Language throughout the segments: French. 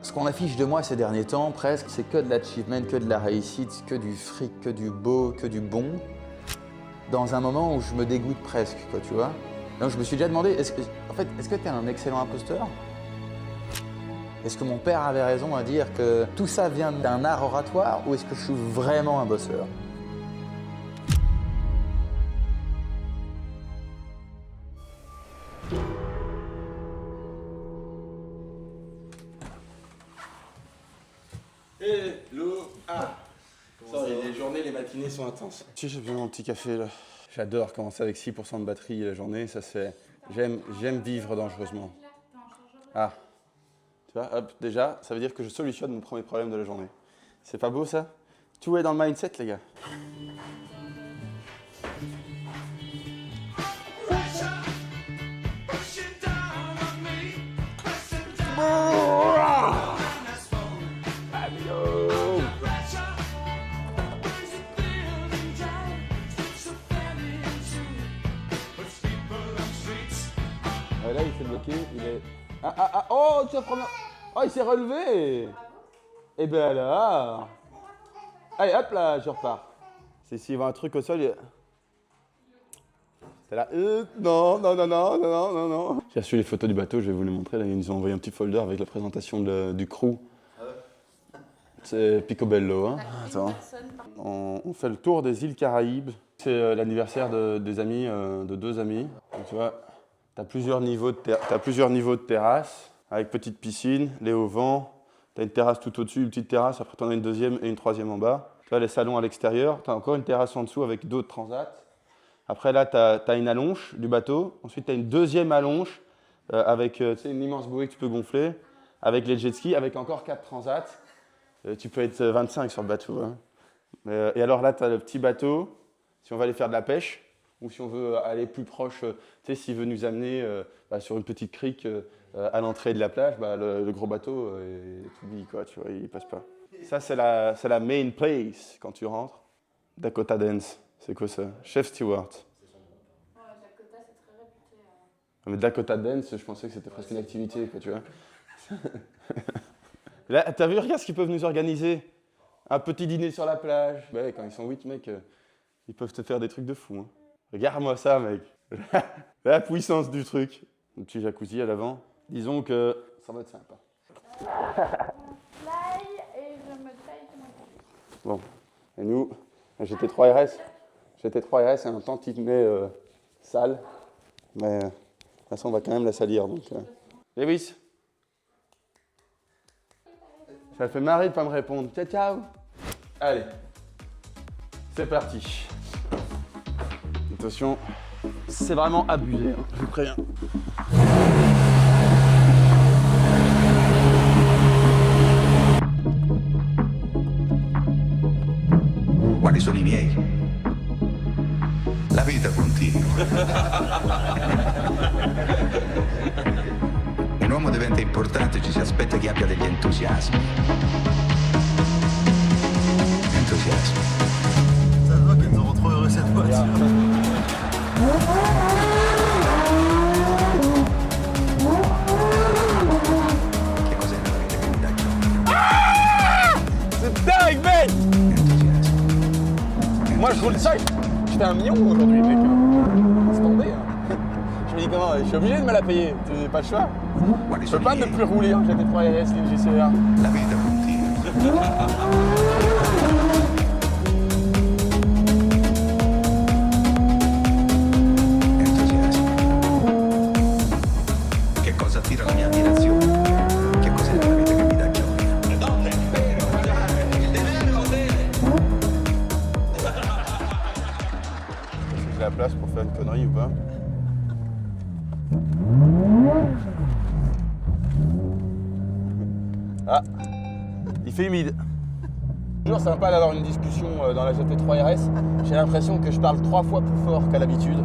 Ce qu'on affiche de moi ces derniers temps, presque, c'est que de l'achievement, que de la réussite, que du fric, que du beau, que du bon. Dans un moment où je me dégoûte presque, quoi, tu vois. Donc je me suis déjà demandé, est-ce que tu es un excellent imposteur? Est-ce que mon père avait raison à dire que tout ça vient d'un art oratoire ou est-ce que je suis vraiment un bosseur? Hello. Les journées, les matinées sont intenses. Tu sais, j'ai besoin d'un petit café là. J'adore commencer avec 6% de batterie la journée, ça c'est... J'aime vivre dangereusement. Ah, tu vois, hop, déjà, ça veut dire que je solutionne mon premier problème de la journée. C'est pas beau ça? Tout est dans le mindset les gars. Là, il s'est bloqué, il est... Oh, tu as première... Oh, il s'est relevé. Et ben alors... Allez, hop là, je repars. C'est s'il voit un truc au sol, il... C'est là... Non. J'ai reçu les photos du bateau, je vais vous les montrer. Là, ils nous ont envoyé un petit folder avec la présentation du crew. C'est Picobello. Hein. Attends. On fait le tour des îles Caraïbes. C'est l'anniversaire des amis, de deux amis. Donc, tu vois... T'as plusieurs niveaux de terrasse, avec petite piscine, les auvents. T'as une terrasse tout au-dessus, une petite terrasse, après t'en as une deuxième et une troisième en bas. Tu as les salons à l'extérieur, t'as encore une terrasse en dessous avec d'autres transats. Après là, t'as une allonge du bateau. Ensuite, t'as une deuxième allonge avec une immense bouée que tu peux gonfler, avec les jet skis, avec encore 4 transats. Tu peux être 25 sur le bateau. Hein. Et alors là, t'as le petit bateau, si on va aller faire de la pêche. Ou si on veut aller plus proche, tu sais, s'il veut nous amener sur une petite crique à l'entrée de la plage, le gros bateau, tu dis quoi, tu vois, il passe pas. Ça, c'est la main place quand tu rentres. Dakota Dance, c'est quoi ça? Chef Stewart. Dakota, c'est très réputé. Mais Dakota Dance, je pensais que c'était presque une activité, quoi, tu vois. Là, t'as vu, regarde ce qu'ils peuvent nous organiser. Un petit dîner sur la plage. Ouais, quand ils sont 8, mec, ils peuvent te faire des trucs de fou. Hein. Regarde-moi ça, mec. La puissance du truc. Un petit jacuzzi à l'avant. Disons que ça va être sympa. Fly et je me taille de mon cul. Bon. Et nous, GT3 RS et un tantinet sale. Mais de toute façon, on va quand même la salir. Donc, Lewis. Ça fait marrer de pas me répondre. Ciao, ciao. Allez. C'est parti. Attention, c'est vraiment abusé, hein, je vous préviens. Quali sono i miei? La vita continua. Un uomo diventa importante, ci si aspetta che abbia degli entusiasmi. Entusiasmi. Ça se voit qu'ils auront trop heureux cette voiture. Che cos'è la vita che mi dà gioia? C'est dingue, mec! Entusiasmi. Moi, je roule ça, je fais 1 million aujourd'hui, mec. C'est tombé. Hein. Je me dis comment, je suis obligé de me la payer, tu pas le choix. Quali Je peux sono pas i ne miei? plus rouler en GT3 RS, une GCR. La vita continua. Entusiasmi. Che cosa attira la mia ammirazione? Che cos'è la vita che mi dà gioia? Le donne! Il denaro! J'ai la place pour faire une connerie ou pas? Ah, il fait humide. Toujours sympa d'avoir une discussion dans la GT3 RS. J'ai l'impression que je parle 3 fois plus fort qu'à l'habitude.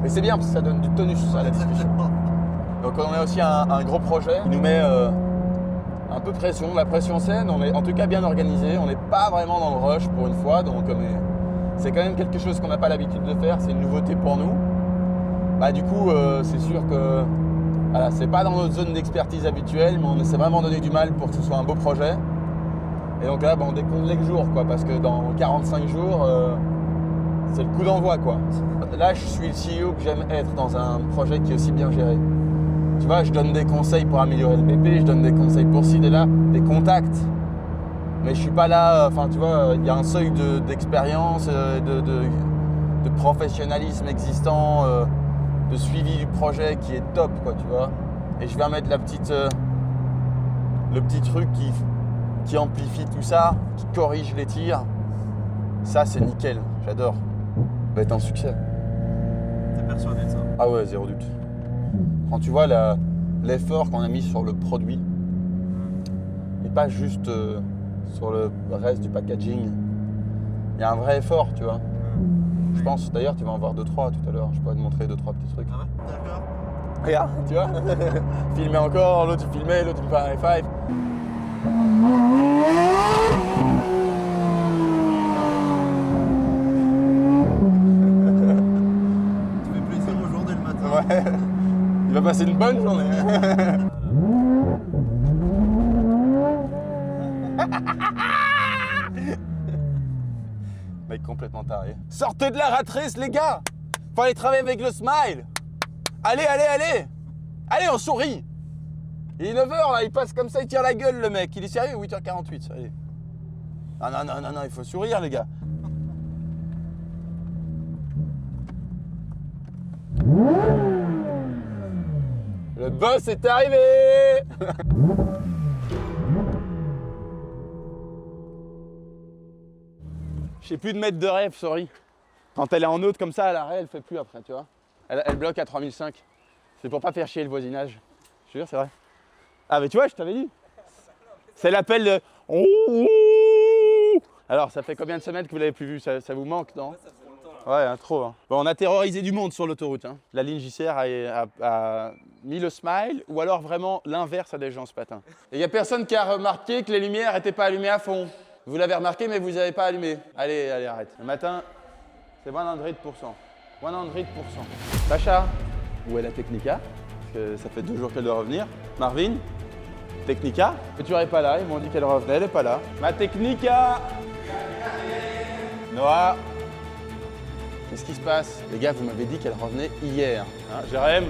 Mais c'est bien parce que ça donne du tonus à la discussion. Donc on a aussi un gros projet qui nous met un peu pression, la pression saine. On est en tout cas bien organisé. On n'est pas vraiment dans le rush pour une fois. Donc c'est quand même quelque chose qu'on n'a pas l'habitude de faire. C'est une nouveauté pour nous. Du coup, c'est sûr que Voilà, c'est pas dans notre zone d'expertise habituelle, mais on s'est vraiment donné du mal pour que ce soit un beau projet. Et donc là, on décompte les jours, quoi, parce que dans 45 jours, c'est le coup d'envoi, quoi. Là, je suis le CEO que j'aime être dans un projet qui est aussi bien géré. Tu vois, je donne des conseils pour améliorer le BP, je donne des conseils pour ci, là, des contacts. Mais je suis pas là, enfin, tu vois, il y a un seuil d'expérience, de professionnalisme existant, de suivi du projet qui est top, quoi, tu vois. Et je viens mettre le petit truc qui amplifie tout ça, qui corrige les tirs. Ça, c'est nickel, j'adore. Ça va être un succès. T'es persuadé de ça? Ah ouais, zéro doute. Quand tu vois l'effort qu'on a mis sur le produit, et pas juste sur le reste du packaging, il y a un vrai effort, tu vois. Je pense, d'ailleurs, tu vas en voir 2-3 tout à l'heure. Je pourrais te montrer 2-3 petits trucs. Ah ouais? D'accord. Regarde, tu vois. Filmer encore, l'autre il filmait, l'autre il me fait un high five. Tu fais plaisir aux journées le matin. Ouais. Il va passer une bonne journée. Mec complètement taré. Sortez de la ratrice, les gars! Faut aller travailler avec le smile! Allez, allez, allez! Allez, on sourit! Il est 9h là, il passe comme ça, il tire la gueule le mec. Il est sérieux? 8h48, allez. Ah non, non, non, non, il faut sourire les gars. Le boss est arrivé! J'ai plus de mètres de rêve, sorry. Quand elle est en haute comme ça, à l'arrêt, elle fait plus après, tu vois. Elle bloque à 3005. C'est pour pas faire chier le voisinage. Je te jure, c'est vrai. Ah mais tu vois, je t'avais dit. C'est l'appel de... Alors, ça fait combien de semaines que vous l'avez plus vu? Ça vous manque, non? Ouais, hein, trop. Hein. Bon, on a terrorisé du monde sur l'autoroute. Hein. La ligne JCR a mis le smile, ou alors vraiment l'inverse à des gens ce matin. Et il n'y a personne qui a remarqué que les lumières n'étaient pas allumées à fond. Vous l'avez remarqué, mais vous n'avez pas allumé. Allez, allez, arrête. Le matin, c'est 100%. 100%. Sacha, où est la Technica? Parce que ça fait 2 jours qu'elle doit revenir. Marvin, Technica. Et tu n'aurais pas là, ils m'ont dit qu'elle revenait, elle n'est pas là. Ma Technica! Noah, qu'est-ce qui se passe? Les gars, vous m'avez dit qu'elle revenait hier. Hein, Jérém,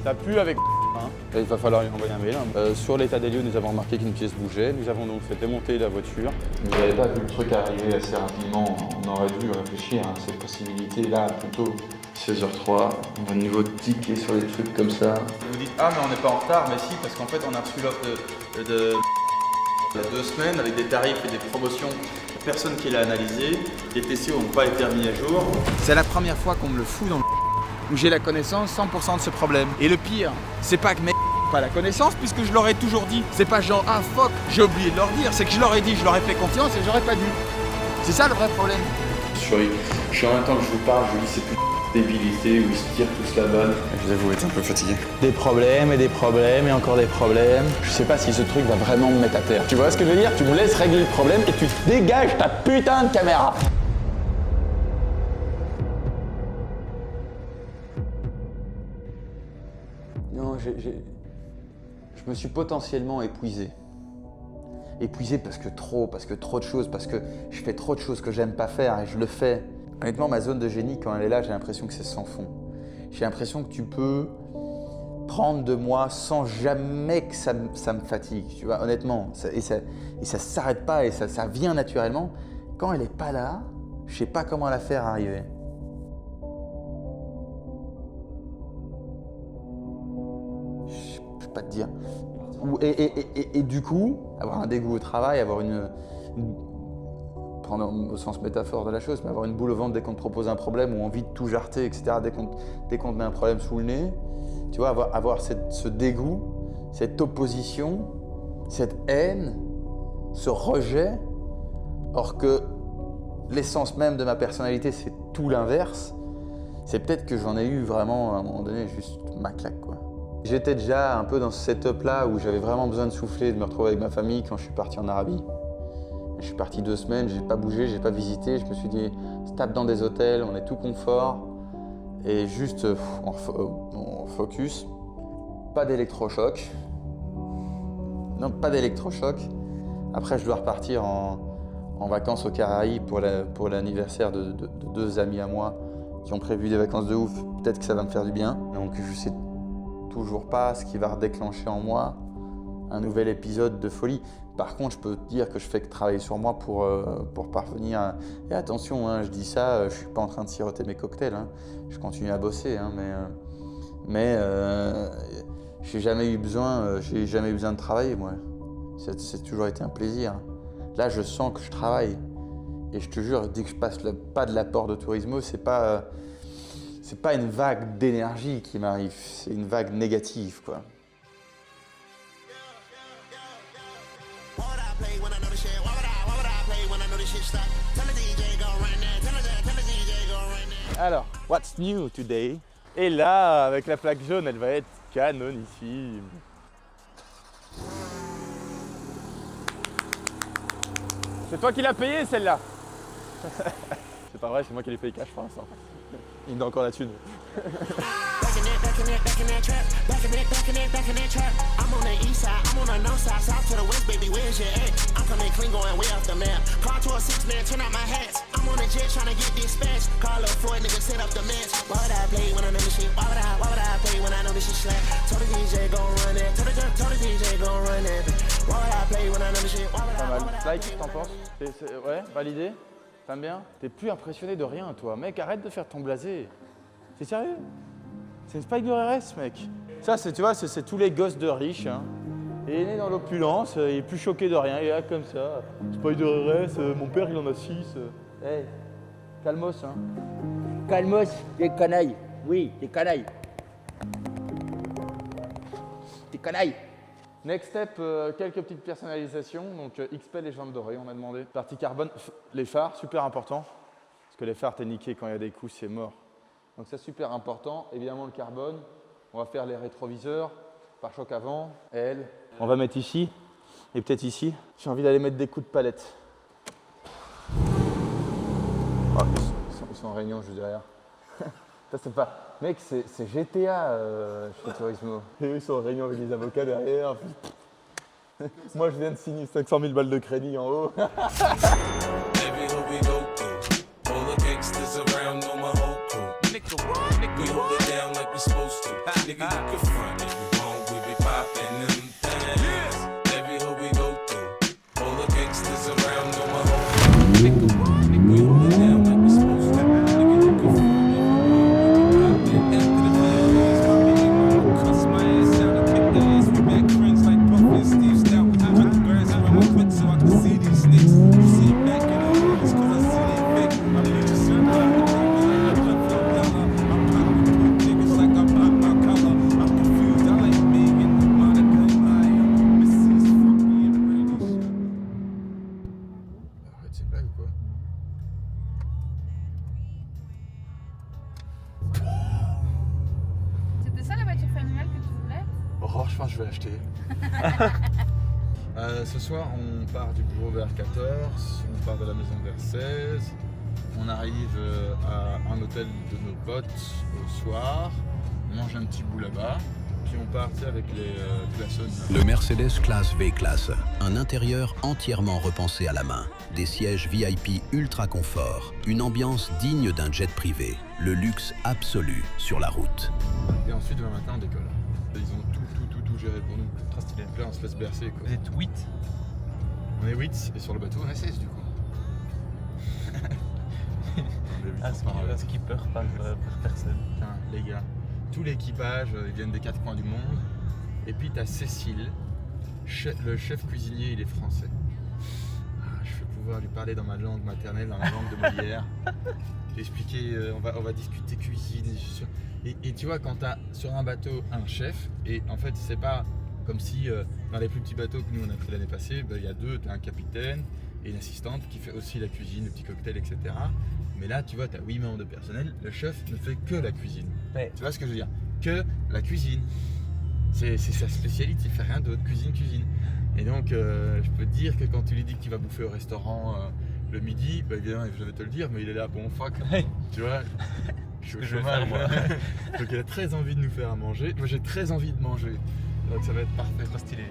ça pue avec hein. Il va falloir lui envoyer un mail. Hein. Sur l'état des lieux, nous avons remarqué qu'une pièce bougeait. Nous avons donc fait démonter la voiture. Vous n'avez pas vu le truc arriver assez rapidement. On aurait dû réfléchir à cette possibilité-là plutôt. 16h03, au niveau de tickets sur les trucs comme ça. Vous dites, ah mais on n'est pas en retard, mais si, parce qu'en fait on a reçu l'offre de il y a 2 semaines avec des tarifs et des promotions. Personne qui l'a analysé, les TCO n'ont pas été mis à jour. C'est la première fois qu'on me le fout dans le où j'ai la connaissance 100% de ce problème. Et le pire, c'est pas que mes pas la connaissance, puisque je leur ai toujours dit. C'est pas genre, ah fuck, j'ai oublié de leur dire, c'est que je leur ai dit, je leur ai fait confiance et j'aurais pas dû. C'est ça le vrai problème. Je suis en même temps que je vous parle, je lis ces putains de débilités où ils se tirent tous la balle. Je vous avoue être un peu fatigué. Des problèmes et encore des problèmes. Je sais pas si ce truc va vraiment me mettre à terre. Tu vois ce que je veux dire? Tu me laisses régler le problème et tu dégages ta putain de caméra. Non, je me suis potentiellement épuisé. Épuisé parce que trop de choses, parce que je fais trop de choses que j'aime pas faire et je le fais. Honnêtement, ma zone de génie, quand elle est là, j'ai l'impression que c'est sans fond. J'ai l'impression que tu peux prendre de moi sans jamais que ça me fatigue, tu vois, honnêtement. Et ça s'arrête pas et ça vient naturellement. Quand elle est pas là, je sais pas comment la faire arriver. Je peux pas te dire. Et du coup, avoir un dégoût au travail, avoir prendre au sens métaphore de la chose, mais avoir une boule au ventre dès qu'on te propose un problème ou envie de tout jarter, etc., dès qu'on te met un problème sous le nez, tu vois, avoir ce dégoût, cette opposition, cette haine, ce rejet, or que l'essence même de ma personnalité, c'est tout l'inverse, c'est peut-être que j'en ai eu vraiment, à un moment donné, juste ma claque, quoi. J'étais déjà un peu dans ce setup-là où j'avais vraiment besoin de souffler, de me retrouver avec ma famille quand je suis parti en Arabie. Je suis parti 2 semaines, j'ai pas bougé, j'ai pas visité. Je me suis dit, on se tape dans des hôtels, on est tout confort et juste on focus. pas d'électrochoc. Non, pas d'électrochoc. Après, je dois repartir en vacances aux Caraïbes pour l'anniversaire de 2 amis à moi qui ont prévu des vacances de ouf. Peut-être que ça va me faire du bien. Donc, je sais toujours pas ce qui va redéclencher en moi un nouvel épisode de folie. Par contre, je peux te dire que je fais que travailler sur moi pour parvenir à... Et attention, hein, je dis ça, je suis pas en train de siroter mes cocktails. Hein. Je continue à bosser, hein, mais j'ai jamais eu besoin de travailler, moi. C'est toujours été un plaisir. Là, je sens que je travaille. Et je te jure, dès que je passe le pas de la porte de Turismo, c'est pas une vague d'énergie qui m'arrive, c'est une vague négative, quoi. Alors, what's new today? Et là, avec la plaque jaune, elle va être canonissime. C'est toi qui l'as payé celle-là. C'est pas vrai, c'est moi qui l'ai payé cash pour l'instant. Il me donne encore la thune. Pas mal. Like, t'en penses? Ouais, validé? T'aimes bien? T'es plus impressionné de rien, toi. Mec, arrête de faire ton blasé. T'es sérieux? C'est une Spider RS, mec. Ça, tu vois, c'est tous les gosses de riches. Hein. Il est né dans l'opulence, il est plus choqué de rien, il est là comme ça. Spider RS, mon père, il en a 6. Hey, calmos, hein. Calmos, t'es canaille. Oui, t'es canaille. T'es canaille. Next step, quelques petites personnalisations. Donc XP légende dorée, on m'a demandé. Partie carbone, les phares, super important. Parce que les phares, t'es niqué quand il y a des coups, c'est mort. Donc ça, super important. Évidemment, le carbone. On va faire les rétroviseurs, pare-choc avant, L. On va mettre ici, et peut-être ici. J'ai envie d'aller mettre des coups de palette. Oh, ils sont en réunion juste derrière. Ça, c'est pas... Mec, c'est GTA chez Turismo. Et eux, ils sont en réunion avec les avocats derrière. Moi, je viens de signer 500 000 balles de crédit en haut. C'est blague ou quoi? C'était ça la voiture familiale que tu voulais? Oh, je pense que je vais l'acheter. Ce soir, on part du bureau vers 14, on part de la maison vers 16. On arrive à un hôtel de nos potes au soir. On mange un petit bout là-bas. Puis on part avec les glaçons. Le Mercedes Classe V-Classe, un intérieur entièrement repensé à la main, des sièges VIP ultra confort, une ambiance digne d'un jet privé, le luxe absolu sur la route. Et ensuite, demain matin, on décolle. Ils ont tout géré pour nous. Très stylé. Là, on se laisse bercer, quoi. Vous êtes 8. On est 8 et sur le bateau, on est 16 du coup. Un skipper par personne. Putain, les gars, tout l'équipage, ils viennent des 4 coins du monde. Et puis t'as Cécile, le chef cuisinier, il est français. Je vais pouvoir lui parler dans ma langue maternelle, dans la langue de Molière. Lui expliquer, on va discuter cuisine. Et tu vois, quand t'as sur un bateau un chef, et en fait c'est pas comme si dans les plus petits bateaux que nous on a pris l'année passée, il y a deux, t'as un capitaine et une assistante qui fait aussi la cuisine, le petit cocktail, etc. Mais là, tu vois, tu as 8 membres de personnel, le chef ne fait que la cuisine. Ouais. Tu vois ce que je veux dire? Que la cuisine. C'est sa spécialité, il fait rien d'autre, cuisine. Et donc, je peux te dire que quand tu lui dis que tu vas bouffer au restaurant le midi, bah évidemment, je vais te le dire, mais il est là, bon fuck. Ouais. Tu vois, Je je vais faire, moi. Donc elle a très envie de nous faire à manger. Moi j'ai très envie de manger. Donc ça va être parfait. Trop stylé.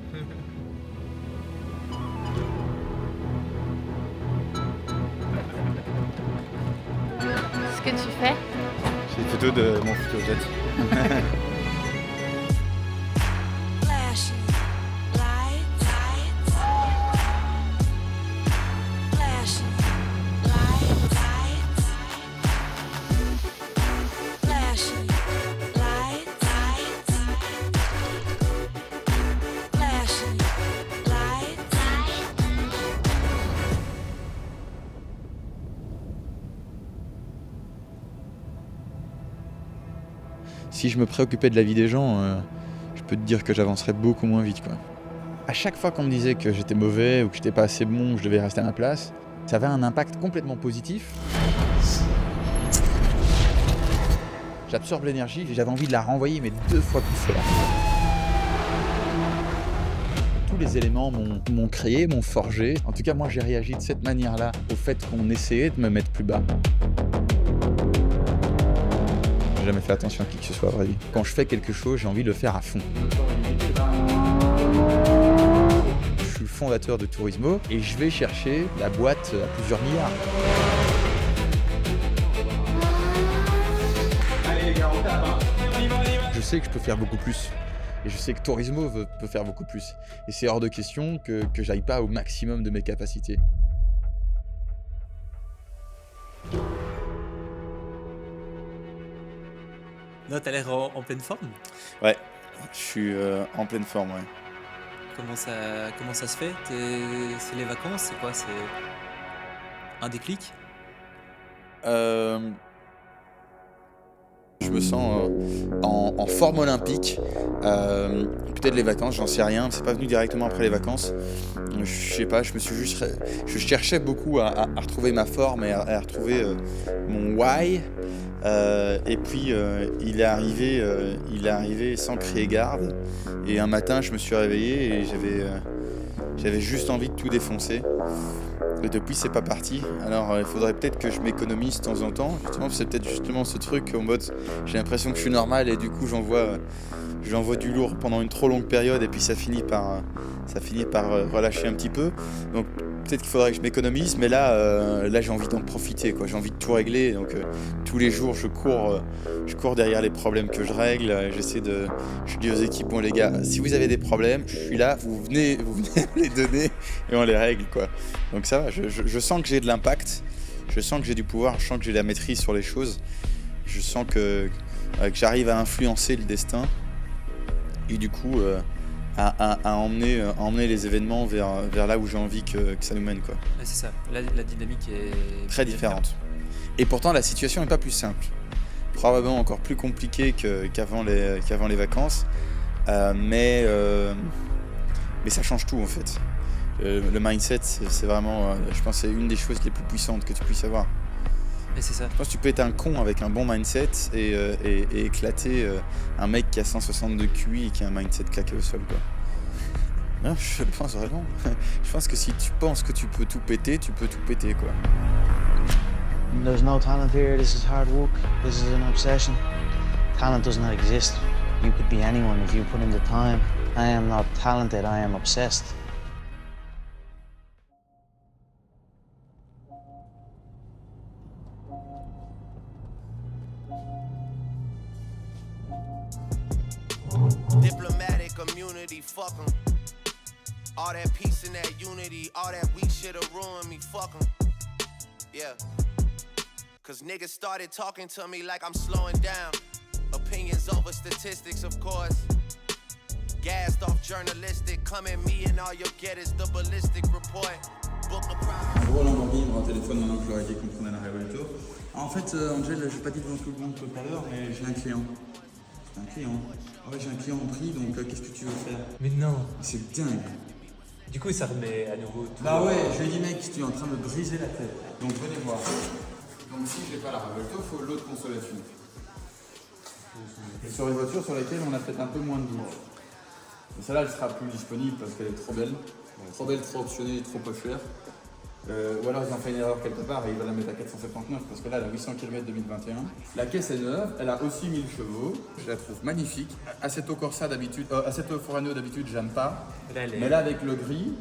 Ce que tu fais. J'ai une photo de mon photojet. Flashing lights, flashing lights, flashing lights, flashing lights. Si je me préoccupais de la vie des gens, je peux te dire que j'avancerais beaucoup moins vite, quoi. À chaque fois qu'on me disait que j'étais mauvais ou que j'étais pas assez bon ou que je devais rester à ma place, ça avait un impact complètement positif. J'absorbe l'énergie et j'avais envie de la renvoyer, mais 2 fois plus fort. Tous les éléments m'ont créé, m'ont forgé. En tout cas, moi, j'ai réagi de cette manière-là au fait qu'on essayait de me mettre plus bas. J'ai jamais fait attention à qui que ce soit, à vrai dire. Quand je fais quelque chose, j'ai envie de le faire à fond. Je suis le fondateur de Tourismo et je vais chercher la boîte à plusieurs milliards. Je sais que je peux faire beaucoup plus. Et je sais que Tourismo peut faire beaucoup plus. Et c'est hors de question que j'aille pas au maximum de mes capacités. Là, t'as l'air en pleine forme. Ouais, je suis en pleine forme, ouais. Comment ça se fait? C'est les vacances? C'est quoi? C'est un déclic? Je me sens en forme olympique. Peut-être les vacances, j'en sais rien. C'est pas venu directement après les vacances. Je sais pas, je cherchais beaucoup à retrouver ma forme et à retrouver mon why. Et puis il est arrivé sans crier garde. Et un matin, je me suis réveillé et j'avais juste envie de tout défoncer. Et depuis, c'est pas parti. Alors, il faudrait peut-être que je m'économise de temps en temps. Justement, c'est peut-être justement ce truc en mode, j'ai l'impression que je suis normal et du coup, j'envoie du lourd pendant une trop longue période et puis ça finit par relâcher un petit peu. Donc, peut-être qu'il faudrait que je m'économise, mais là j'ai envie d'en profiter, quoi. J'ai envie de tout régler. Donc, tous les jours, je cours derrière les problèmes que je règle. Je dis aux équipes, bon les gars, si vous avez des problèmes, je suis là, vous venez me les donner et on les règle, quoi. Donc ça va, je sens que j'ai de l'impact, je sens que j'ai du pouvoir, je sens que j'ai la maîtrise sur les choses, je sens que j'arrive à influencer le destin et du coup à emmener les événements vers là où j'ai envie que ça nous mène, quoi. Ouais, c'est ça, la dynamique est très différente. Et pourtant la situation n'est pas plus simple, probablement encore plus compliquée qu'avant les vacances, mais ça change tout en fait. Le mindset, c'est vraiment, je pense, c'est une des choses les plus puissantes que tu puisses avoir. Et c'est ça. Je pense que tu peux être un con avec un bon mindset et éclater un mec qui a 160 de QI et qui a un mindset claqué au sol, quoi. Non, je pense vraiment. Je pense que si tu penses que tu peux tout péter, tu peux tout péter, quoi. There's no talent here. This is hard work. This is an obsession. Talent does not exist. You could be anyone if you put in the time. I am not talented. I am obsessed. Diplomatic immunity, fuck 'em. All that peace and that unity, all that weak shit'll ruin me, fuck 'em. Yeah. Cause niggas started talking to me like I'm slowing down. Opinions over statistics, of course. Gassed off journalistic, come at me and all you'll get is the ballistic report. Book a En gros, Lamborghini me rend téléphone maintenant que je leur ai dit qu'on prenait la Revuelto. En fait, Angel, je n'ai pas dit devant tout le monde tout à l'heure, mais j'ai un client. Ouais, j'ai un client en prix, donc qu'est-ce que tu veux faire? Mais non. C'est dingue. Du coup, ça remet à nouveau tout. Bah ouais, je lui ai dit, mec, tu es en train de me briser la tête. Donc venez voir. Donc si j'ai pas la Revuelto, il faut l'autre consolation. Et sur les voitures sur lesquelles on a peut-être un peu moins de doute. Et celle-là, elle sera plus disponible parce qu'elle est trop belle. Trop belle, trop optionnée, trop peu chère. Ou alors ils ont fait une erreur quelque part et ils veulent la mettre à 479 parce que là, elle a 800 km 2021. La caisse est neuve, elle a aussi 1000 chevaux. Je la trouve magnifique. Assetto Corsa d'habitude, Assetto Forano d'habitude, j'aime pas. Mais là, avec le gris,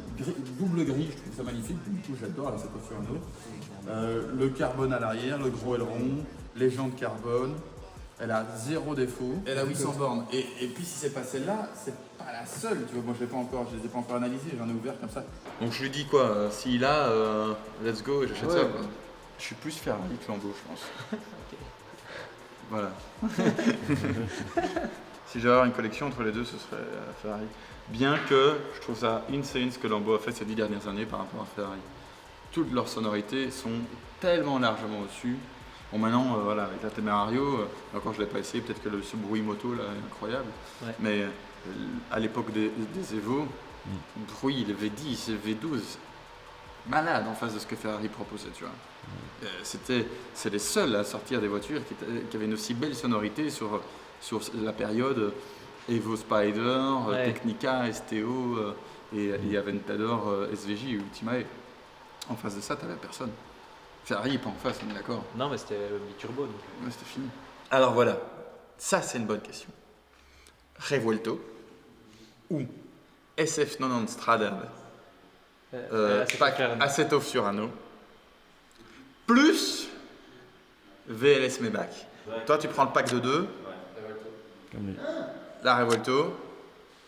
double gris, je trouve ça magnifique. Du coup, j'adore l'Assetto Forano. Le carbone à l'arrière, le gros aileron, les jantes carbone. Elle a 0 défaut. Elle a 800 bornes. Et puis, si c'est pas celle-là, c'est pas la seule. Tu vois, moi, je les ai pas encore analysées. J'en ai ouvert comme ça. Donc, je lui dis quoi, s'il a, let's go, et j'achète ça. Quoi. Je suis plus Ferrari que Lambo, je pense. Voilà. Si j'avais avoir une collection entre les deux, ce serait Ferrari. Bien que je trouve ça insane ce que Lambo a fait ces 10 dernières années par rapport à Ferrari. Toutes leurs sonorités sont tellement largement au-dessus. Bon, maintenant, voilà, avec la Temerario, encore je ne l'ai pas essayé, peut-être que ce bruit moto là est incroyable. Ouais. Mais à l'époque des Evo, le bruit, les V10, les V12, malade en face de ce que Ferrari proposait, tu vois. C'est les seuls à sortir des voitures qui avaient une aussi belle sonorité sur la période Evo Spider, Technica, STO et Aventador SVJ Ultimae. En face de ça, tu n'avais personne. Ferrari pas en face, on est d'accord. Non, mais c'était biturbo. Donc... Ouais, c'était fini. Alors voilà, ça c'est une bonne question. Revuelto ou SF90 Stradale, Assetto Fiorano, plus VLS Maybach. Ouais. Toi, tu prends le pack de 2. Ouais. La Revuelto.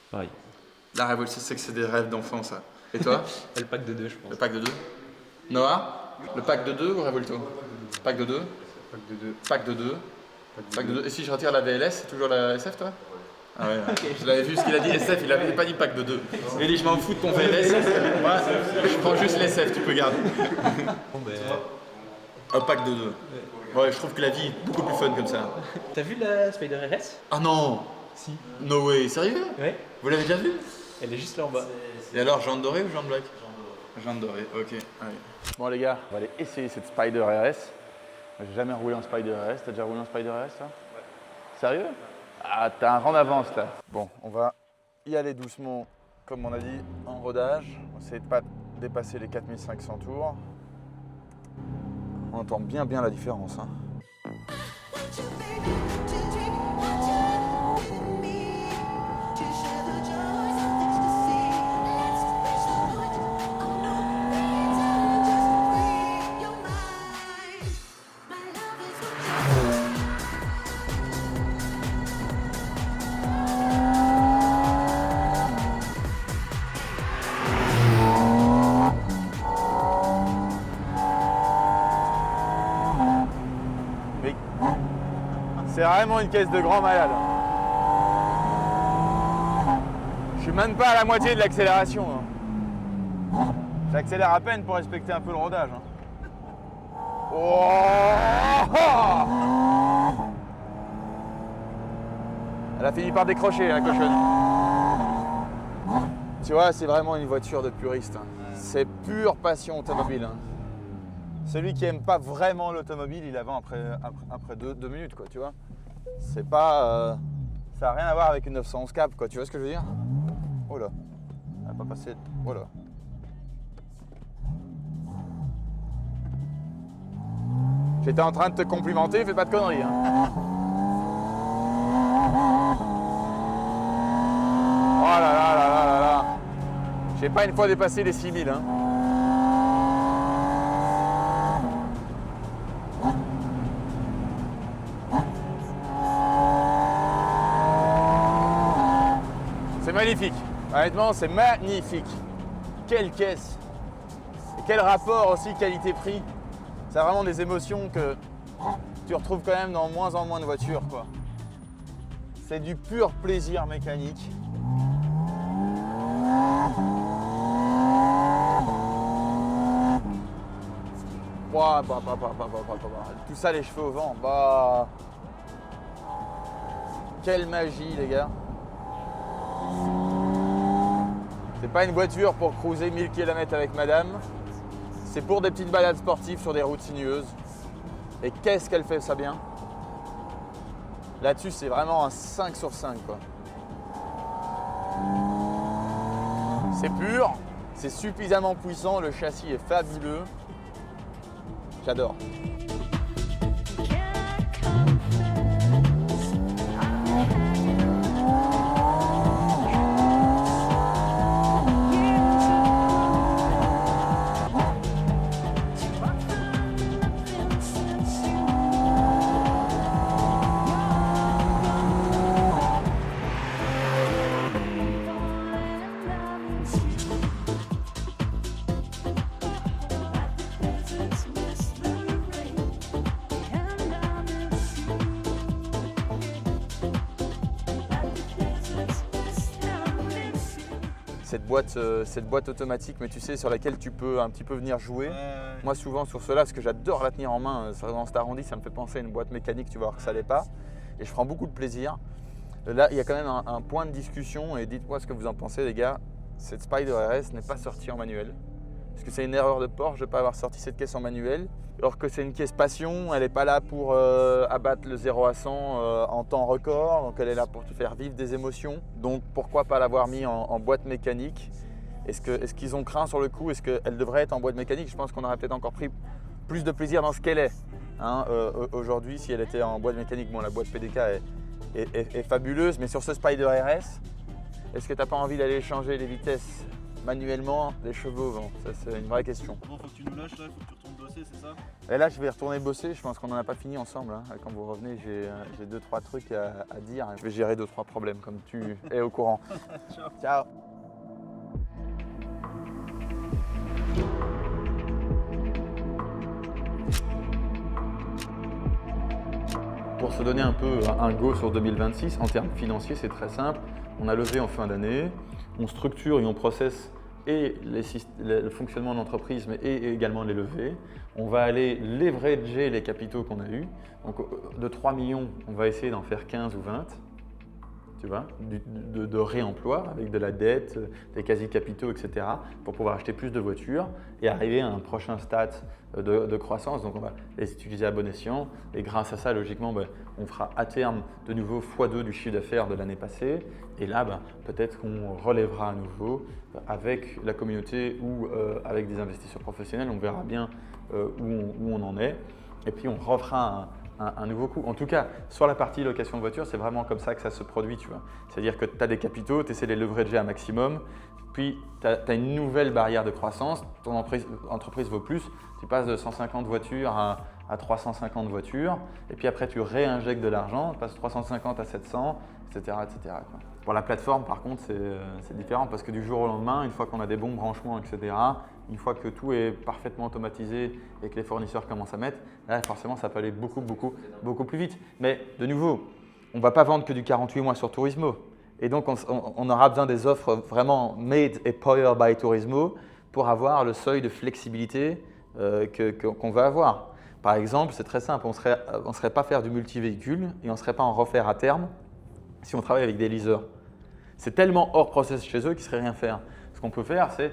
Pareil. La Revuelto, c'est des rêves d'enfant, ça. Et toi? Le pack de 2, je pense. Le pack de 2. Noah? Le pack de 2 ou Revuelto? Pack de 2. Pack de 2. Pack de 2. Pack de 2. Et si je retire la VLS, c'est toujours la SF, toi? Ah ouais, okay. Je l'avais vu ce qu'il a dit SF, il n'avait pas dit pack de 2. Il a dit je m'en fous de ton VLS, moi je prends juste l'SF, tu peux garder. Un pack de 2. Ouais, je trouve que la vie est beaucoup plus fun comme ça. T'as vu la Spider RS? Ah non. Si. No way, sérieux? Ouais. Vous l'avez déjà vu? Elle est juste là en bas. Et alors, jante dorée ou jante black? Jante dorée, ok. Allez. Bon les gars, on va aller essayer cette Spider RS. J'ai jamais roulé en Spider RS, t'as déjà roulé en Spider RS toi? Sérieux? Ah, t'as un rang d'avance là. Bon, on va y aller doucement, comme on a dit, en rodage. On va essayer de ne pas dépasser les 4500 tours. On entend bien la différence. Hein. C'est vraiment une caisse de grand malade. Je suis même pas à la moitié de l'accélération. Hein. J'accélère à peine pour respecter un peu le rodage. Hein. Oh, elle a fini par décrocher, la cochonne. Tu vois, c'est vraiment une voiture de puriste. Hein. C'est pure passion automobile. Hein. Celui qui aime pas vraiment l'automobile, il la vend après 2 minutes, quoi, tu vois. C'est pas... ça n'a rien à voir avec une 911 Cap, quoi, tu vois ce que je veux dire? Oh là, elle n'a pas passé... Oh là. J'étais en train de te complimenter, fais pas de conneries, hein. Oh là là là là là là. J'ai pas une fois dépassé les 6000, hein. C'est magnifique, honnêtement c'est magnifique. Quelle caisse. Et quel rapport aussi qualité-prix. C'est vraiment des émotions que tu retrouves quand même dans moins en moins de voitures, quoi. C'est du pur plaisir mécanique. Bah. Tout ça les cheveux au vent, bah. Quelle magie les gars. C'est pas une voiture pour cruiser 1000 km avec madame, c'est pour des petites balades sportives sur des routes sinueuses. Et qu'est-ce qu'elle fait ça bien. Là-dessus, c'est vraiment un 5 sur 5 quoi. C'est pur, C'est suffisamment puissant, le châssis est fabuleux. J'adore. Cette boîte automatique, mais tu sais, sur laquelle tu peux un petit peu venir jouer. Moi, souvent sur cela, parce que j'adore la tenir en main, dans cet arrondi, ça me fait penser à une boîte mécanique, tu vas voir que ça l'est pas. Et je prends beaucoup de plaisir. Là, il y a quand même un point de discussion, et dites-moi ce que vous en pensez, les gars. Cette Spider RS n'est pas sortie en manuel. Est-ce que c'est une erreur de Porsche de ne pas avoir sorti cette caisse en manuel? Alors que c'est une caisse passion, elle n'est pas là pour abattre le 0 à 100 en temps record, donc elle est là pour te faire vivre des émotions. Donc pourquoi pas l'avoir mis en boîte mécanique? Est-ce qu'ils ont craint sur le coup? Est-ce qu'elle devrait être en boîte mécanique? Je pense qu'on aurait peut-être encore pris plus de plaisir dans ce qu'elle est. Hein, aujourd'hui, si elle était en boîte mécanique, bon, la boîte PDK est fabuleuse, mais sur ce Spider RS, est-ce que tu n'as pas envie d'aller changer les vitesses manuellement des chevaux? Bon, ça c'est une vraie question. Bon, faut que tu nous lâches là, faut que tu retournes bosser, c'est ça? Et là, je vais retourner bosser. Je pense qu'on n'en a pas fini ensemble. Hein. Quand vous revenez, j'ai 2-3 trucs à dire. Je vais gérer 2-3 problèmes, comme tu es au courant. Ciao. Ciao. Pour se donner un peu un go sur 2026, en termes financiers, c'est très simple. On a levé en fin d'année, on structure et on processe et le fonctionnement de l'entreprise, mais également les levées. On va aller leverager les capitaux qu'on a eus. Donc de 3 millions, on va essayer d'en faire 15 ou 20. Tu vois, de réemploi avec de la dette, des quasi-capitaux, etc. pour pouvoir acheter plus de voitures et arriver à un prochain stade de croissance. Donc on va les utiliser à bon escient et grâce à ça, logiquement, on fera à terme de nouveau x2 du chiffre d'affaires de l'année passée. Et là, peut-être qu'on relèvera à nouveau avec la communauté ou avec des investisseurs professionnels. On verra bien où on en est. Et puis on refera un nouveau coup. En tout cas, sur la partie location de voiture, c'est vraiment comme ça que ça se produit, tu vois. C'est-à-dire que tu as des capitaux, tu essaies de les leverager un maximum, puis tu as une nouvelle barrière de croissance, ton entreprise vaut plus, tu passes de 150 voitures à 350 voitures, et puis après tu réinjectes de l'argent, tu passes de 350 à 700, etc. etc. quoi. Pour la plateforme, par contre, c'est différent parce que du jour au lendemain, une fois qu'on a des bons branchements, etc., une fois que tout est parfaitement automatisé et que les fournisseurs commencent à mettre, là, forcément, ça peut aller beaucoup plus vite. Mais de nouveau, on ne va pas vendre que du 48 mois sur Turismo. Et donc, on aura besoin des offres vraiment made et powered by Turismo pour avoir le seuil de flexibilité qu'on va avoir. Par exemple, c'est très simple, on ne serait pas faire du multi-véhicule et on ne serait pas en refaire à terme si on travaille avec des leasers. C'est tellement hors process chez eux qu'ils ne seraient rien faire. Ce qu'on peut faire, c'est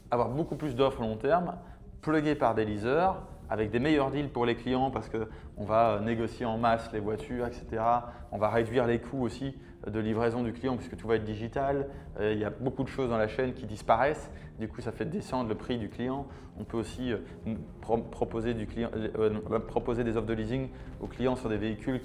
avoir beaucoup plus d'offres long terme, pluguées par des leasers, avec des meilleurs deals pour les clients parce qu'on va négocier en masse les voitures, etc. On va réduire les coûts aussi de livraison du client puisque tout va être digital. Il y a beaucoup de choses dans la chaîne qui disparaissent. Du coup, ça fait descendre le prix du client. On peut aussi proposer des offres de leasing aux clients sur des véhicules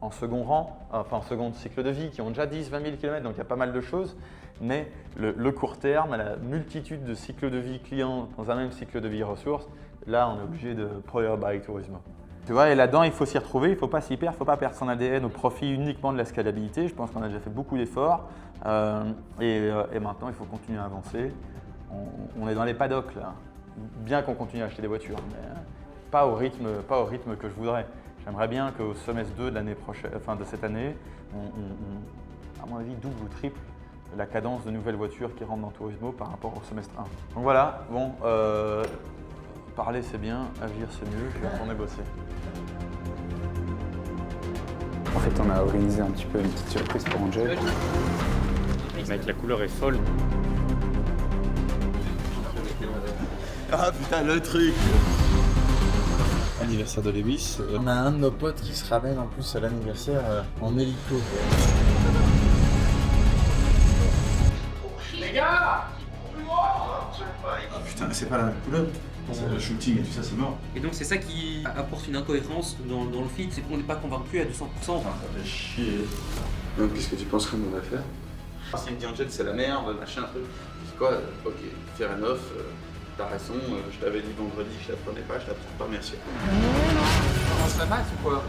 en second rang, enfin en second cycle de vie, qui ont déjà 10-20 000 km, donc il y a pas mal de choses. Mais le court terme, la multitude de cycles de vie clients dans un même cycle de vie ressources, là on est obligé de Powered by Turismo. Tu vois, et là-dedans il faut s'y retrouver, il ne faut pas s'y perdre, il ne faut pas perdre son ADN au profit uniquement de la scalabilité. Je pense qu'on a déjà fait beaucoup d'efforts et maintenant il faut continuer à avancer. On est dans les paddocks là, bien qu'on continue à acheter des voitures, mais pas au rythme que je voudrais. J'aimerais bien qu'au semestre 2 de l'année prochaine, enfin de cette année, on, à mon avis, double ou triple la cadence de nouvelles voitures qui rentrent dans Turismo par rapport au semestre 1. Donc voilà, bon, parler c'est bien, agir c'est mieux, je vais retourner bosser. En fait, on a organisé un petit peu une petite surprise pour Angel. Mec, la couleur est folle. Ah putain, le truc! Anniversaire de Lewis. On a un de nos potes qui se ramène en plus à l'anniversaire en hélico. Les gars! Putain, c'est pas la même couleur. Le shooting et tout ça, c'est mort. Et donc c'est ça qui apporte une incohérence dans le feat, c'est qu'on n'est pas convaincu à 200%. Ça fait chier. Donc qu'est-ce que tu penses qu'on va faire? Si me dit Angel, c'est la merde, machin, truc. C'est quoi? Ok, fair enough, t'as raison, je t'avais dit vendredi que je la prenais pas, je la prends pas, merci. On commence la maths ou quoi?